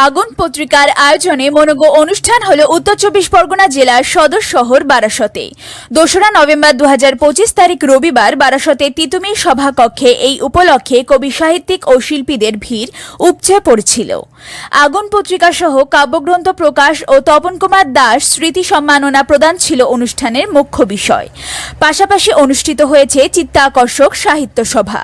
আগুন পত্রিকার আয়োজনে মনোজ্ঞ অনুষ্ঠান হল উত্তর 24 পরগনা জেলার সদর শহর বারাসতে। 2রা নভেম্বর 2025 তারিখ রবিবার বারাসতে তিতুমির সভাকক্ষে এই উপলক্ষে কবি সাহিত্যিক ও শিল্পীদের ভিড় উপচে পড়ছিল। আগুন পত্রিকা সহ কাব্যগ্রন্থ প্রকাশ ও তপন কুমার দাস স্মৃতি সম্মাননা প্রদান ছিল অনুষ্ঠানের মুখ্য বিষয়। পাশাপাশি অনুষ্ঠিত হয়েছে চিত্তাকর্ষক সাহিত্য সভা।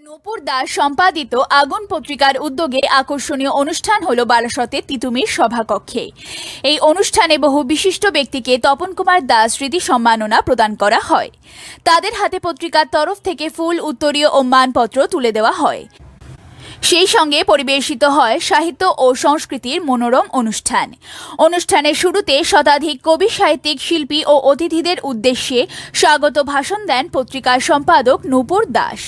নূপুর দাস সম্পাদিত আগুন পত্রিকার উদ্যোগে আকর্ষণীয় অনুষ্ঠান হল বারাসতে তিতুমির সভাকক্ষে। এই অনুষ্ঠানে বহু বিশিষ্ট ব্যক্তিকে তপন কুমার দাস স্মৃতি সম্মাননা প্রদান করা হয়। তাদের হাতে পত্রিকার তরফ থেকে ফুল, উত্তরীয় ও মানপত্র তুলে দেওয়া হয়। সেই সঙ্গে পরিবেশিত হয় সাহিত্য ও সংস্কৃতির মনোরম অনুষ্ঠান। অনুষ্ঠানের শুরুতে শতাধিক কবি, সাহিত্যিক, শিল্পী ও অতিথিদের উদ্দেশ্যে স্বাগত ভাষণ দেন পত্রিকার সম্পাদক নূপুর দাস।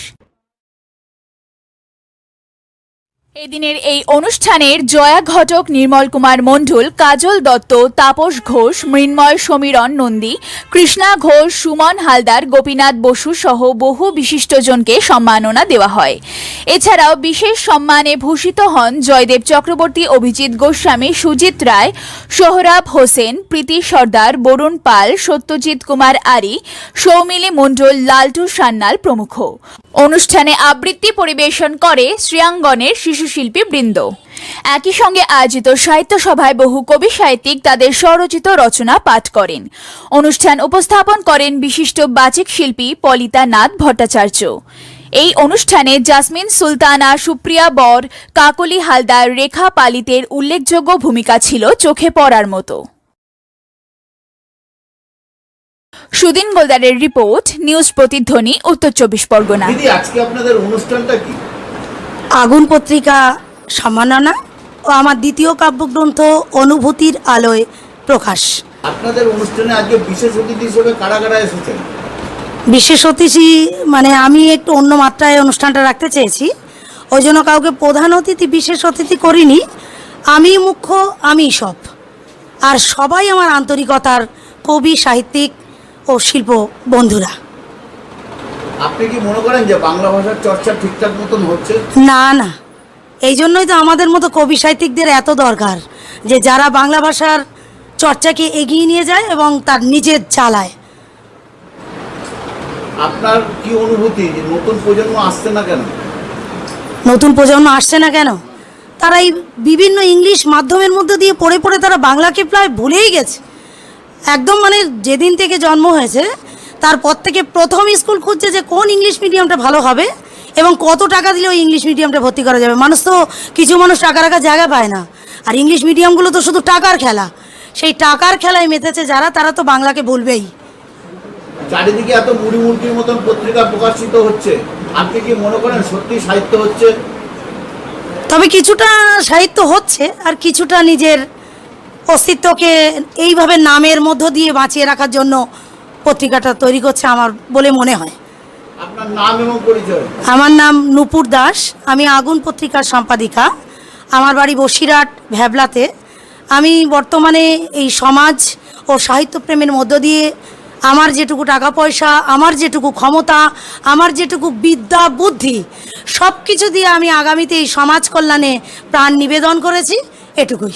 এদিনের এই অনুষ্ঠানের জয়া ঘটক, নির্মল কুমার মণ্ডল, কাজল দত্ত, তাপস ঘোষ, মৃন্ময় সমীরণ নন্দী, কৃষ্ণা ঘোষ, সুমন হালদার, গোপীনাথ বসু সহ বহু বিশিষ্টজনকে সম্মাননা দেওয়া হয়। এছাড়াও বিশেষ সম্মানে ভূষিত হন জয়দেব চক্রবর্তী, অভিজিৎ গোস্বামী, সুজিত রায়, সোহরাব হোসেন, প্রীতি সর্দার, বরুণ পাল, সত্যজিৎ কুমার আরি, সৌমিলি মণ্ডল, লালটু সান্যাল প্রমুখ। অনুষ্ঠানে আবৃত্তি পরিবেশন করে শ্রীয়াঙ্গনের শিশুশিল্পী বৃন্দ। একই সঙ্গে আয়োজিত সাহিত্য সভায় বহু কবি সাহিত্যিক তাদের স্বরচিত রচনা পাঠ করেন। অনুষ্ঠান উপস্থাপন করেন বিশিষ্ট বাচিক শিল্পী পলিতা নাথ ভট্টাচার্য। এই অনুষ্ঠানে জাসমিন সুলতানা, সুপ্রিয়া বর, কাকলি হালদার, রেখা পালিতের উল্লেখযোগ্য ভূমিকা ছিল চোখে পড়ার মতো। সুদিন গোলদারের রিপোর্ট, নিউজ প্রতিধ্বনি, উত্তর 24 পরগনা। আজকে আপনাদের অনুষ্ঠানটা কি? আগুন পত্রিকা সম্মাননা ও আমার দ্বিতীয় কাব্যগ্রন্থ অনুভূতির আলোয় প্রকাশ। আপনাদের অনুষ্ঠানে আজকে বিশেষ অতিথি হিসেবে কারা কারা এসেছেন? বিশেষ অতিথি মানে আমি একটু অন্য মাত্রায় অনুষ্ঠানটা রাখতে চেয়েছি, ওই জন্য কাউকে প্রধান অতিথি, বিশেষ অতিথি করিনি। আমি মুখ্য, আমি সব, আর সবাই আমার আন্তরিকতার কবি, সাহিত্যিক ও শিল্প বন্ধুরা। আপনি কি মনে করেন যে বাংলা ভাষার চর্চা ঠিকঠাক মতন হচ্ছে? না না, এই জন্যই তো আমাদের মতো কবি সাহিত্যিকদের এত দরকার, যে যারা বাংলা ভাষার চর্চাকে এগিয়ে নিয়ে যায় এবং তার নিজের চালায়। আপনার কি অনুভূতি যে নতুন প্রজন্ম আসছে না কেন? নতুন প্রজন্ম আসছে না কেন? তারা এই বিভিন্ন ইংলিশ মাধ্যমের মধ্যে দিয়ে পড়ে পড়ে তারা বাংলাকে প্রায় ভুলেই গেছে। একদম মানে যেদিন থেকে জন্ম হয়েছে তারপর থেকে প্রথম স্কুল খুঁজছে যে কোন ইংলিশ মিডিয়ামটা ভালো হবে এবং কত টাকা দিলে ওই ইংলিশ মিডিয়ামটা ভর্তি করা যাবে। মানুষ তো, কিছু মানুষ টাকা রাখার জায়গা পায় না, আর ইংলিশ মিডিয়ামগুলো তো শুধু টাকার খেলা। সেই টাকার খেলায় মেতেছে যারা, তারা তো বাংলাকে ভুলবেই। চারিদিকে এত মুড়ি মুড়কির মতন পত্রিকা প্রকাশিত হচ্ছে, আপনি কি মনে করেন সত্যি সাহিত্য হচ্ছে? তবে কিছুটা সাহিত্য হচ্ছে, আর কিছুটা নিজের অস্তিত্বকে এইভাবে নামের মধ্য দিয়ে বাঁচিয়ে রাখার জন্য পত্রিকাটা তৈরি করছে আমার বলে মনে হয়। আপনার নাম এবং পরিচয়? আমার নাম নূপুর দাস, আমি আগুন পত্রিকার সম্পাদিকা। আমার বাড়ি বসিরহাট ভ্যাবলাতে। আমি বর্তমানে এই সমাজ ও সাহিত্যপ্রেমের মধ্য দিয়ে আমার যেটুকু টাকা পয়সা, আমার যেটুকু ক্ষমতা, আমার যেটুকু বিদ্যা বুদ্ধি, সব কিছু দিয়ে আমি আগামীতে এই সমাজ কল্যাণে প্রাণ নিবেদন করেছি, এটুকুই।